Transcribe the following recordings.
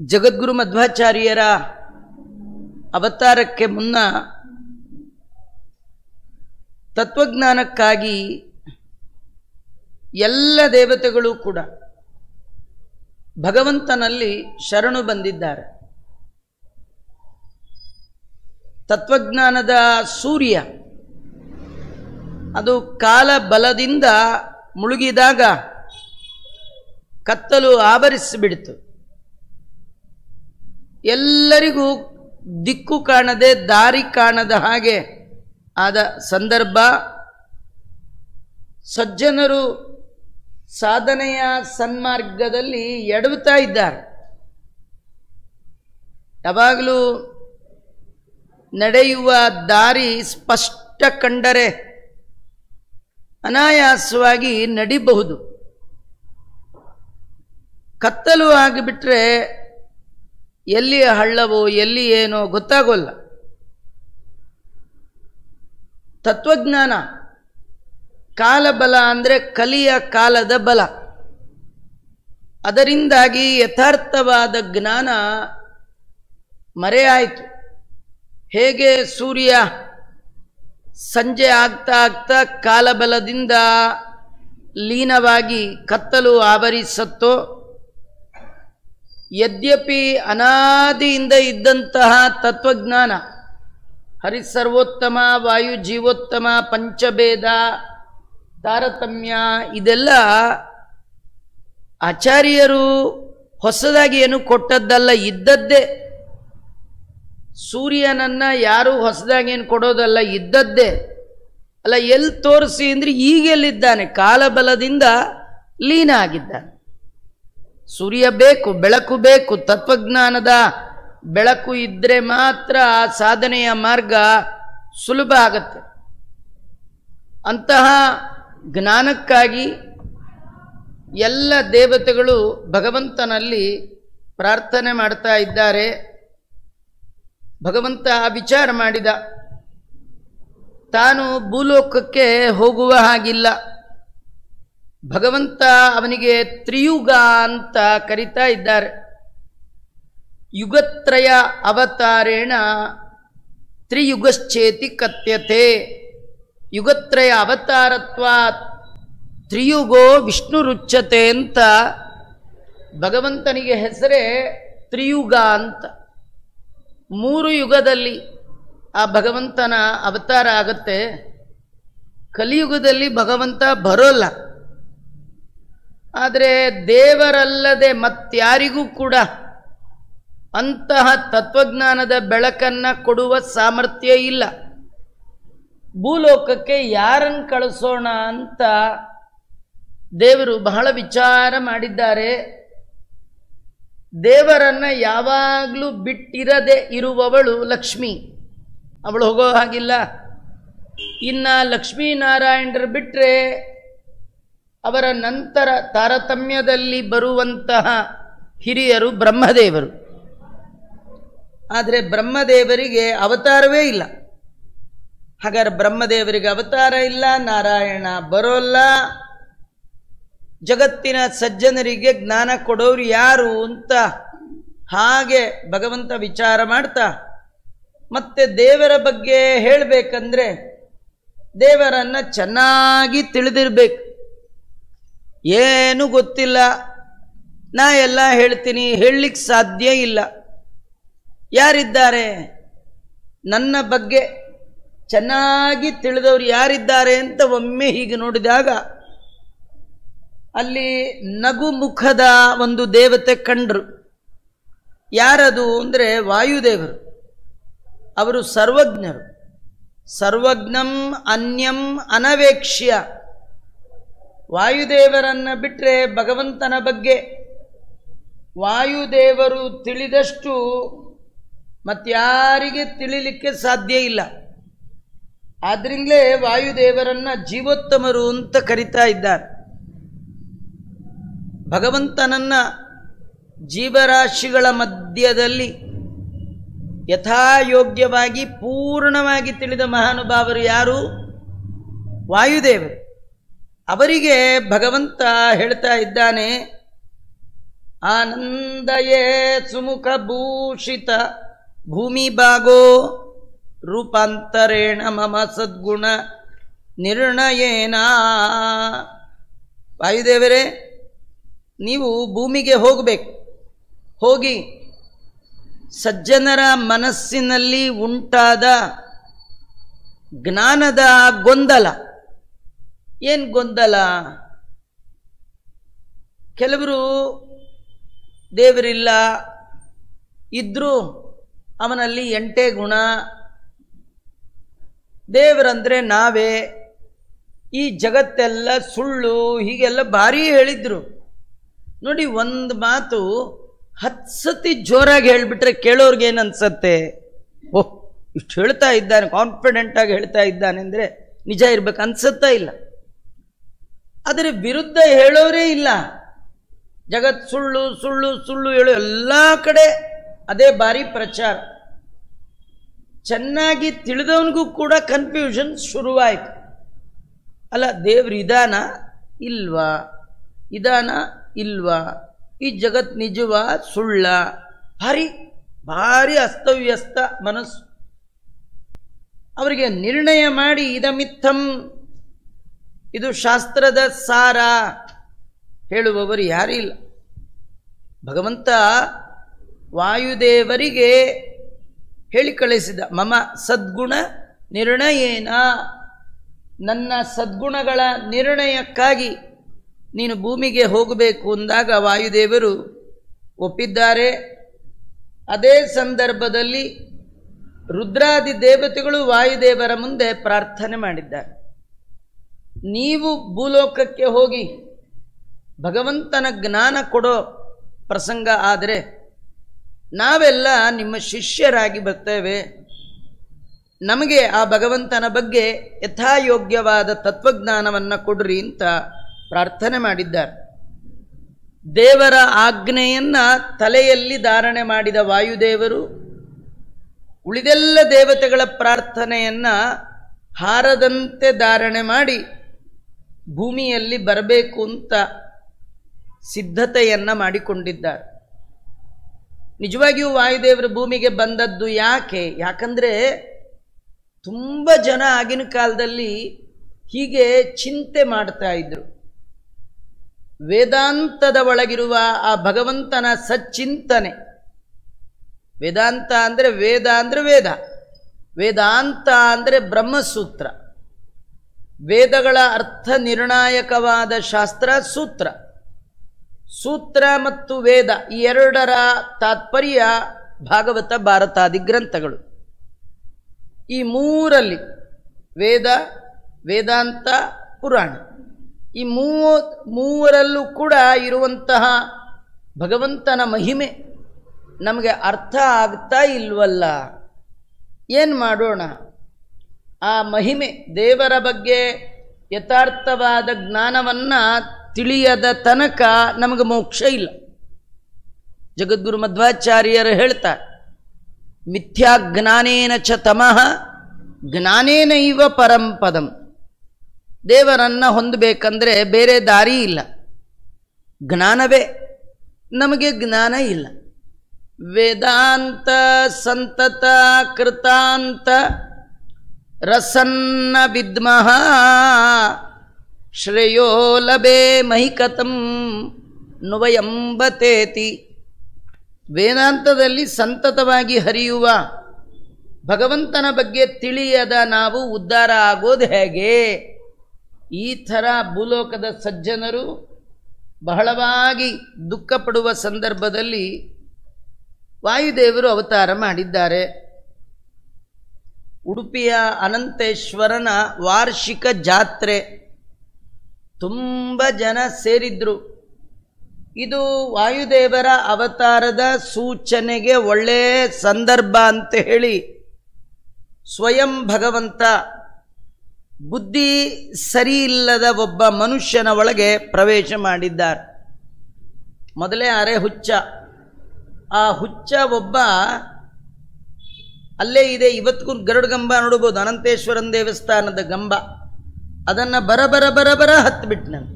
ಜಗದ್ಗುರು ಮಧ್ವಾಚಾರ್ಯರ ಅವತಾರಕ್ಕೆ ಮುನ್ನ ತತ್ವಜ್ಞಾನಕ್ಕಾಗಿ ಎಲ್ಲ ದೇವತೆಗಳು ಕೂಡ ಭಗವಂತನಲ್ಲಿ ಶರಣು ಬಂದಿದ್ದಾರೆ. ತತ್ವಜ್ಞಾನದ ಸೂರ್ಯ ಅದು ಕಾಲ ಬಲದಿಂದ ಮುಳುಗಿದಾಗ ಕತ್ತಲು ಆವರಿಸಿಬಿಡ್ತು. ಎಲ್ಲರಿಗೂ ದಿಕ್ಕು ಕಾಣದೆ ದಾರಿ ಕಾಣದ ಹಾಗೆ ಆದ ಸಂದರ್ಭ. ಸಜ್ಜನರು ಸಾಧನೆಯ ಸನ್ಮಾರ್ಗದಲ್ಲಿ ಎಡವುತ್ತಾ ಇದ್ದಾರೆ. ಯಾವಾಗಲೂ ನಡೆಯುವ ದಾರಿ ಸ್ಪಷ್ಟ ಕಂಡರೆ ಅನಾಯಾಸವಾಗಿ ನಡಿಬಹುದು. ಕತ್ತಲು ಆಗಿಬಿಟ್ರೆ ಎಲ್ಲಿ ಹಳ್ಳವೋ ಎಲ್ಲಿ ಏನೋ ಗೊತ್ತಾಗೋಲ್ಲ. ತತ್ವಜ್ಞಾನ ಕಾಲಬಲ ಅಂದರೆ ಕಲಿಯ ಕಾಲದ ಬಲ. ಅದರಿಂದಾಗಿ ಯಥಾರ್ಥವಾದ ಜ್ಞಾನ ಮರೆಯಾಯಿತು. ಹೇಗೆ ಸೂರ್ಯ ಸಂಜೆ ಆಗ್ತಾ ಆಗ್ತಾ ಕಾಲಬಲದಿಂದ ಲೀನವಾಗಿ ಕತ್ತಲು ಆವರಿಸತ್ತೋ, ಯದ್ಯಪಿ ಅನಾದಿಯಿಂದ ಇದ್ದಂತಹ ತತ್ವಜ್ಞಾನ ಹರಿಸರ್ವೋತ್ತಮ, ವಾಯು ಜೀವೋತ್ತಮ, ಪಂಚಭೇದ, ತಾರತಮ್ಯ ಇದೆಲ್ಲ ಆಚಾರ್ಯರು ಹೊಸದಾಗಿ ಏನು ಕೊಟ್ಟದ್ದಲ್ಲ, ಇದ್ದದ್ದೇ. ಸೂರ್ಯನನ್ನು ಯಾರು ಹೊಸದಾಗಿ ಏನು ಕೊಡೋದಲ್ಲ, ಇದ್ದದ್ದೇ. ಅಲ್ಲ, ಎಲ್ಲಿ ತೋರಿಸಿ ಅಂದರೆ ಈಗೆಲ್ಲಿದ್ದಾನೆ, ಕಾಲಬಲದಿಂದ ಲೀನ ಆಗಿದ್ದಾನೆ. ಸೂರ್ಯ ಬೇಕು, ಬೆಳಕು ಬೇಕು. ತತ್ವಜ್ಞಾನದ ಬೆಳಕು ಇದ್ದರೆ ಮಾತ್ರ ಸಾಧನೆಯ ಮಾರ್ಗ ಸುಲಭ ಆಗತ್ತೆ. ಅಂತಹ ಜ್ಞಾನಕ್ಕಾಗಿ ಎಲ್ಲ ದೇವತೆಗಳು ಭಗವಂತನಲ್ಲಿ ಪ್ರಾರ್ಥನೆ ಮಾಡ್ತಾ ಇದ್ದಾರೆ. ಭಗವಂತ ವಿಚಾರ ಮಾಡಿದ, ತಾನು ಭೂಲೋಕಕ್ಕೆ ಹೋಗುವ ಹಾಗಿಲ್ಲ. ಭಗವಂತ ಅವನಿಗೆ ತ್ರಿಯುಗ ಅಂತ ಕರೀತಾ ಇದ್ದಾರೆ. ಯುಗತ್ರಯ ಅವತಾರೇಣ ತ್ರಿಯುಗಶ್ಚೇತಿ ಕಥ್ಯತೆ. ಯುಗತ್ರಯ ಅವತಾರತ್ವಾತ್ ತ್ರಿಯುಗೋ ವಿಷ್ಣುರುಚ್ಯತೆ ಅಂತ ಭಗವಂತನಿಗೆ ಹೆಸರೇ ತ್ರಿಯುಗ ಅಂತ. 3 ಯುಗದಲ್ಲಿ ಆ ಭಗವಂತನ ಅವತಾರ ಆಗತ್ತೆ. ಕಲಿಯುಗದಲ್ಲಿ ಭಗವಂತ ಬರೋಲ್ಲ. ಆದರೆ ದೇವರಲ್ಲದೆ ಮತ್ಯಾರಿಗೂ ಕೂಡ ಅಂತಹ ತತ್ವಜ್ಞಾನದ ಬೆಳಕನ್ನು ಕೊಡುವ ಸಾಮರ್ಥ್ಯ ಇಲ್ಲ. ಭೂಲೋಕಕ್ಕೆ ಯಾರನ್ನು ಕಳಿಸೋಣ ಅಂತ ದೇವರು ಬಹಳ ವಿಚಾರ ಮಾಡಿದ್ದಾರೆ. ದೇವರನ್ನ ಯಾವಾಗಲೂ ಬಿಟ್ಟಿರದೆ ಇರುವವಳು ಲಕ್ಷ್ಮಿ. ಅವಳು ಹೋಗೋ ಹಾಗಿಲ್ಲ. ಇನ್ನು ಲಕ್ಷ್ಮೀನಾರಾಯಣರು ಬಿಟ್ಟರೆ ಅವರ ನಂತರ ತಾರತಮ್ಯದಲ್ಲಿ ಬರುವಂತಹ ಹಿರಿಯರು ಬ್ರಹ್ಮದೇವರು. ಆದರೆ ಬ್ರಹ್ಮದೇವರಿಗೆ ಅವತಾರವೇ ಇಲ್ಲ. ಹಾಗಾದ್ರೆ ಬ್ರಹ್ಮದೇವರಿಗೆ ಅವತಾರ ಇಲ್ಲ, ನಾರಾಯಣ ಬರೋಲ್ಲ. ಜಗತ್ತಿನ ಸಜ್ಜನರಿಗೆ ಜ್ಞಾನ ಕೊಡೋರು ಯಾರು ಅಂತ ಹಾಗೆ ಭಗವಂತ ವಿಚಾರ ಮಾಡ್ತಾ, ಮತ್ತೆ ದೇವರ ಬಗ್ಗೆ ಹೇಳಬೇಕಂದ್ರೆ ದೇವರನ್ನ ಚೆನ್ನಾಗಿ ತಿಳಿದಿರ್ಬೇಕು. ಏನು ಗೊತ್ತಿಲ್ಲ, ನಾ ಎಲ್ಲ ಹೇಳ್ತೀನಿ, ಹೇಳಲಿಕ್ಕೆ ಸಾಧ್ಯ ಇಲ್ಲ. ಯಾರಿದ್ದಾರೆ ನನ್ನ ಬಗ್ಗೆ ಚೆನ್ನಾಗಿ ತಿಳಿದವರು ಯಾರಿದ್ದಾರೆ ಅಂತ ಒಮ್ಮೆ ಹೀಗೆ ನೋಡಿದಾಗ ಅಲ್ಲಿ ನಗು ಮುಖದ ಒಂದು ದೇವತೆ ಕಂಡ್ರು. ಯಾರದು ಅಂದರೆ ವಾಯುದೇವರು. ಅವರು ಸರ್ವಜ್ಞರು. ಸರ್ವಜ್ಞಂ ಅನ್ಯಂ ಅನವೇಕ್ಷ್ಯ. ವಾಯುದೇವರನ್ನು ಬಿಟ್ಟರೆ ಭಗವಂತನ ಬಗ್ಗೆ ವಾಯುದೇವರು ತಿಳಿದಷ್ಟು ಮತ್ಯಾರಿಗೆ ತಿಳಿಲಿಕ್ಕೆ ಸಾಧ್ಯ ಇಲ್ಲ. ಆದ್ರಿಂದಲೇ ವಾಯುದೇವರನ್ನ ಜೀವೋತ್ತಮರು ಅಂತ ಕರೀತಾ ಇದ್ದಾರೆ. ಭಗವಂತನನ್ನ ಜೀವರಾಶಿಗಳ ಮಧ್ಯದಲ್ಲಿ ಯಥಾಯೋಗ್ಯವಾಗಿ ಪೂರ್ಣವಾಗಿ ತಿಳಿದ ಮಹಾನುಭಾವರು ಯಾರು? ವಾಯುದೇವರು. ಅವರಿಗೆ ಭಗವಂತ ಹೇಳ್ತಾ ಇದ್ದಾನೆ, ಆನಂದಯೇ ಸುಮುಖ ಭೂಷಿತ ಭೂಮಿ ಭಾಗೋ ರೂಪಾಂತರೇಣ ಮಮ ಸದ್ಗುಣ ನಿರ್ಣಯೇನ. ವಾಯುದೇವರೇ, ನೀವು ಭೂಮಿಗೆ ಹೋಗಬೇಕು. ಹೋಗಿ ಸಜ್ಜನರ ಮನಸ್ಸಿನಲ್ಲಿ ಉಂಟಾದ ಜ್ಞಾನದ ಗೊಂದಲ. ಏನು ಗೊಂದಲ? ಕೆಲವರು ದೇವರಿಲ್ಲ, ಇದ್ರೂ ಅವನಲ್ಲಿ 8 ಗುಣ, ದೇವರಂದ್ರೆ ನಾವೇ, ಈ ಜಗತ್ತೆಲ್ಲ ಸುಳ್ಳು, ಹೀಗೆಲ್ಲ ಭಾರಿ ಹೇಳಿದ್ರು. ನೋಡಿ, ಒಂದು ಮಾತು 10 ಸತಿ ಜೋರಾಗಿ ಹೇಳಿಬಿಟ್ರೆ ಕೇಳೋರ್ಗೆ ಏನು ಅನ್ಸತ್ತೆ? ಓಹ್, ಇಷ್ಟು ಹೇಳ್ತಾ ಇದ್ದಾನೆ, ಕಾನ್ಫಿಡೆಂಟಾಗಿ ಹೇಳ್ತಾ ಇದ್ದಾನೆ ಅಂದರೆ ನಿಜ ಇರ್ಬೇಕು ಅನ್ಸತ್ತಾ? ಇಲ್ಲ. ಅದರ ವಿರುದ್ಧ ಹೇಳೋರೇ ಇಲ್ಲ. ಜಗತ್ ಸುಳ್ಳು ಸುಳ್ಳು ಸುಳ್ಳು ಹೇಳೋ ಎಲ್ಲ ಕಡೆ ಅದೇ ಭಾರಿ ಪ್ರಚಾರ. ಚೆನ್ನಾಗಿ ತಿಳಿದವನಿಗೂ ಕೂಡ ಕನ್ಫ್ಯೂಷನ್ ಶುರುವಾಯಿತು. ಅಲ್ಲ, ದೇವ್ರ ಇದಾನ ಇಲ್ವಾ, ಇದಾನ ಇಲ್ವಾ, ಈ ಜಗತ್ ನಿಜವಾ ಸುಳ್ಳ, ಭಾರಿ ಭಾರಿ ಅಸ್ತವ್ಯಸ್ತ ಮನಸ್ಸು. ಅವರಿಗೆ ನಿರ್ಣಯ ಮಾಡಿ ಇದಮಿತ್ತಂ, ಇದು ಶಾಸ್ತ್ರದ ಸಾರ ಹೇಳುವವರು ಯಾರಿಲ್ಲ. ಭಗವಂತ ವಾಯುದೇವರಿಗೆ ಹೇಳಿ ಕಳಿಸಿದ, ಮಮ ಸದ್ಗುಣ ನಿರ್ಣಯೇನ, ನನ್ನ ಸದ್ಗುಣಗಳ ನಿರ್ಣಯಕ್ಕಾಗಿ ನೀನು ಭೂಮಿಗೆ ಹೋಗಬೇಕು ಅಂದಾಗ ವಾಯುದೇವರು ಒಪ್ಪಿದ್ದಾರೆ. ಅದೇ ಸಂದರ್ಭದಲ್ಲಿ ರುದ್ರಾದಿ ದೇವತೆಗಳು ವಾಯುದೇವರ ಮುಂದೆ ಪ್ರಾರ್ಥನೆ ಮಾಡಿದ್ದಾರೆ, ನೀವು ಭೂಲೋಕಕ್ಕೆ ಹೋಗಿ ಭಗವಂತನ ಜ್ಞಾನ ಕೊಡೋ ಪ್ರಸಂಗ ಆದರೆ ನಾವೆಲ್ಲ ನಿಮ್ಮ ಶಿಷ್ಯರಾಗಿ ಬರ್ತೇವೆ, ನಮಗೆ ಆ ಭಗವಂತನ ಬಗ್ಗೆ ಯಥಾಯೋಗ್ಯವಾದ ತತ್ವಜ್ಞಾನವನ್ನು ಕೊಡ್ರಿ ಅಂತ ಪ್ರಾರ್ಥನೆ ಮಾಡಿದ್ದಾರೆ. ದೇವರ ಆಜ್ಞೆಯನ್ನ ತಲೆಯಲ್ಲಿ ಧಾರಣೆ ಮಾಡಿದ ವಾಯುದೇವರು ಉಳಿದೆಲ್ಲ ದೇವತೆಗಳ ಪ್ರಾರ್ಥನೆಯನ್ನ ಹಾರದಂತೆ ಧಾರಣೆ ಮಾಡಿ ಭೂಮಿಯಲ್ಲಿ ಬರಬೇಕು ಅಂತ ಸಿದ್ಧತೆಯನ್ನ ಮಾಡಿಕೊಂಡಿದ್ದಾರೆ. ನಿಜವಾಗಿಯೂ ವಾಯುದೇವರು ಭೂಮಿಗೆ ಬಂದದ್ದು ಯಾಕೆ? ಯಾಕಂದರೆ ತುಂಬ ಜನ ಆಗಿನ ಕಾಲದಲ್ಲಿ ಹೀಗೆ ಚಿಂತೆ ಮಾಡ್ತಾ ಇದ್ರು. ವೇದಾಂತದ ಒಳಗಿರುವ ಆ ಭಗವಂತನ ಸಚ್ಚಿಂತನೆ. ವೇದಾಂತ ಅಂದರೆ ವೇದ ಅಂದರೆ ವೇದ, ವೇದಾಂತ ಅಂದರೆ ಬ್ರಹ್ಮಸೂತ್ರ. ವೇದಗಳ ಅರ್ಥ ನಿರ್ಣಾಯಕವಾದ ಶಾಸ್ತ್ರ ಸೂತ್ರ. ಸೂತ್ರ ಮತ್ತು ವೇದ ಈ ಎರಡರ ತಾತ್ಪರ್ಯ ಭಾಗವತ ಭಾರತಾದಿ ಗ್ರಂಥಗಳು. ಈ ಮೂರಲ್ಲಿ ವೇದ, ವೇದಾಂತ, ಪುರಾಣ, ಈ ಮೂವರಲ್ಲೂ ಕೂಡ ಇರುವಂತಹ ಭಗವಂತನ ಮಹಿಮೆ ನಮಗೆ ಅರ್ಥ ಆಗ್ತಾ ಇಲ್ವಲ್ಲ. ಏನು ಮಾಡೋಣ? ಆ ಮಹಿಮೆ ದೇವರ ಬಗ್ಗೆ ಯಥಾರ್ಥವಾದ ಜ್ಞಾನವನ್ನು ತಿಳಿಯದ ತನಕ ನಮಗೆ ಮೋಕ್ಷ ಇಲ್ಲ. ಜಗದ್ಗುರು ಮಧ್ವಾಚಾರ್ಯರು ಹೇಳ್ತಾರೆ, ಮಿಥ್ಯಾಜ್ಞಾನೇನ ಚ ತಮಃ ಜ್ಞಾನೇನ ಇವ ಪರಂಪದಂ. ದೇವರನ್ನು ಹೊಂದಬೇಕಂದ್ರೆ ಬೇರೆ ದಾರಿ ಇಲ್ಲ, ಜ್ಞಾನವೇ. ನಮಗೆ ಜ್ಞಾನ ಇಲ್ಲ. ವೇದಾಂತ ಸಂತತ ಕೃತಾಂತ ರಸನ್ನ ವಿದ್ಮಃ ಶ್ರೇಯೋ ಲಭೆ ಮಹಿಕತಂ ನುವಯಂಬತೇತಿ. ವೇದಾಂತದಲ್ಲಿ ಸಂತತವಾಗಿ ಹರಿಯುವ ಭಗವಂತನ ಬಗ್ಗೆ ತಿಳಿಯದ ನಾವು ಉದ್ಧಾರ ಆಗೋದು ಹೇಗೆ? ಈ ಥರ ಭೂಲೋಕದ ಸಜ್ಜನರು ಬಹಳವಾಗಿ ದುಃಖ ಪಡುವ ಸಂದರ್ಭದಲ್ಲಿ ವಾಯುದೇವರು ಅವತಾರ ಮಾಡಿದ್ದಾರೆ. ಉಡುಪಿಯ ಅನಂತೇಶ್ವರನ ವಾರ್ಷಿಕ ಜಾತ್ರೆ, ತುಂಬ ಜನ ಸೇರಿದ್ರು. ಇದು ವಾಯುದೇವರ ಅವತಾರದ ಸೂಚನೆಗೆ ಒಳ್ಳೆಯ ಸಂದರ್ಭ ಅಂತ ಹೇಳಿ ಸ್ವಯಂ ಭಗವಂತ ಬುದ್ಧಿ ಸರಿ ಇಲ್ಲದ ಒಬ್ಬ ಮನುಷ್ಯನ ಒಳಗೆ ಪ್ರವೇಶ ಮಾಡಿದ್ದಾರೆ. ಮೊದಲೇ ಅರೆ ಹುಚ್ಚ. ಆ ಹುಚ್ಚ ಒಬ್ಬ ಅಲ್ಲೇ ಇದೆ, ಇವತ್ತಿಗೂ ಗರುಡ ಗಂಬ ನೋಡ್ಬೋದು, ಅನಂತೇಶ್ವರನ ದೇವಸ್ಥಾನದ ಗಂಬ. ಅದನ್ನು ಬರ ಹತ್ತಿಬಿಟ್ನಂತೆ.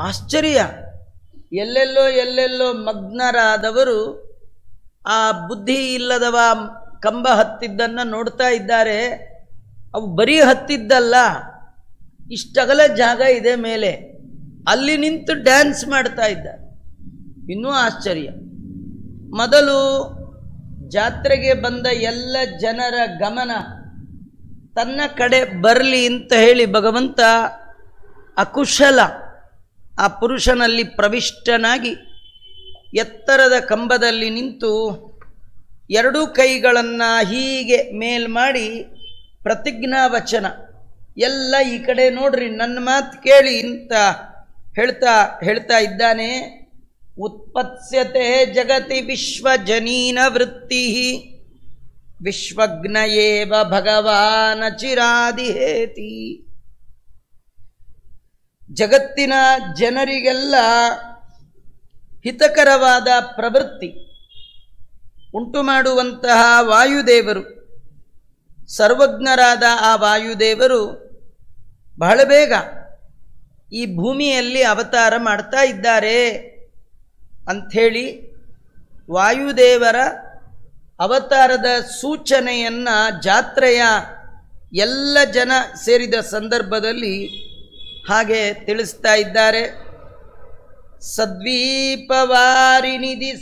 ಆಶ್ಚರ್ಯ, ಎಲ್ಲೆಲ್ಲೋ ಮಗ್ನರಾದವರು ಆ ಬುದ್ಧಿ ಇಲ್ಲದವ ಕಂಬ ಹತ್ತಿದ್ದನ್ನು ನೋಡ್ತಾ ಇದ್ದಾರೆ. ಅವು ಬರೀ ಹತ್ತಿದ್ದಲ್ಲ, ಇಷ್ಟಗಲ ಜಾಗ ಇದೆ ಮೇಲೆ, ಅಲ್ಲಿ ನಿಂತು ಡ್ಯಾನ್ಸ್ ಮಾಡ್ತಾ ಇದ್ದಾರೆ. ಇನ್ನೂ ಆಶ್ಚರ್ಯ, ಮೊದಲು ಜಾತ್ರೆಗೆ ಬಂದ ಎಲ್ಲ ಜನರ ಗಮನ ತನ್ನ ಕಡೆ ಬರಲಿ ಅಂತ ಹೇಳಿ ಭಗವಂತ ಅಕುಶಲ ಆ ಪುರುಷನಲ್ಲಿ ಪ್ರವಿಷ್ಟನಾಗಿ ಎತ್ತರದ ಕಂಬದಲ್ಲಿ ನಿಂತು ಎರಡೂ ಕೈಗಳನ್ನು ಹೀಗೆ ಮೇಲ್ ಮಾಡಿ ಪ್ರತಿಜ್ಞಾ ವಚನ, ಎಲ್ಲ ಈ ಕಡೆ ನೋಡ್ರಿ, ನನ್ನ ಮಾತು ಕೇಳಿ ಅಂತ ಹೇಳ್ತಾ ಇದ್ದಾನೆ. ಉತ್ಪತ್ಸ್ಯತೆ ಜಗತಿ ವಿಶ್ವಜನೀನ ವೃತ್ತಿ ವಿಶ್ವಜ್ಞಯೇವ ಭಗವಾನ ಚಿರಾದಿಹೇತಿ. ಜಗತ್ತಿನ ಜನರಿಗೆಲ್ಲ ಹಿತಕರವಾದ ಪ್ರವೃತ್ತಿ ಉಂಟು ಮಾಡುವಂತಹ ವಾಯುದೇವರು, ಸರ್ವಜ್ಞರಾದ ಆ ವಾಯುದೇವರು ಬಹಳ ಬೇಗ ಈ ಭೂಮಿಯಲ್ಲಿ ಅವತಾರ ಮಾಡ್ತಾ ಇದ್ದಾರೆ ಅಂಥೇಳಿ ವಾಯುದೇವರ ಅವತಾರದ ಸೂಚನೆಯನ್ನು ಜಾತ್ರೆಯ ಎಲ್ಲ ಜನ ಸೇರಿದ ಸಂದರ್ಭದಲ್ಲಿ ಹಾಗೆ ತಿಳಿಸ್ತಾ ಇದ್ದಾರೆ. ಸದ್ವೀಪವಾರಿನಿಧಿ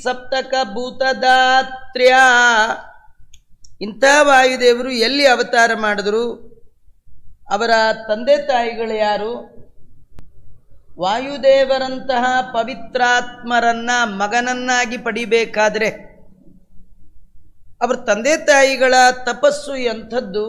ಸಪ್ತಕ ಭೂತದಾತ್ರ್ಯ. ಇಂಥ ವಾಯುದೇವರು ಎಲ್ಲಿ ಅವತಾರ ಮಾಡಿದ್ರು? ಅವರ ತಂದೆ ತಾಯಿಗಳು ಯಾರು? ವಾಯುದೇವರಂತಹ ಪವಿತ್ರಾತ್ಮರನ್ನ ಮಗನನ್ನಾಗಿ ಪಡಿಬೇಕಾದ್ರೆ ಅವರ ತಂದೆ ತಾಯಿಗಳ ತಪಸ್ಸು ಎಂಥದ್ದು?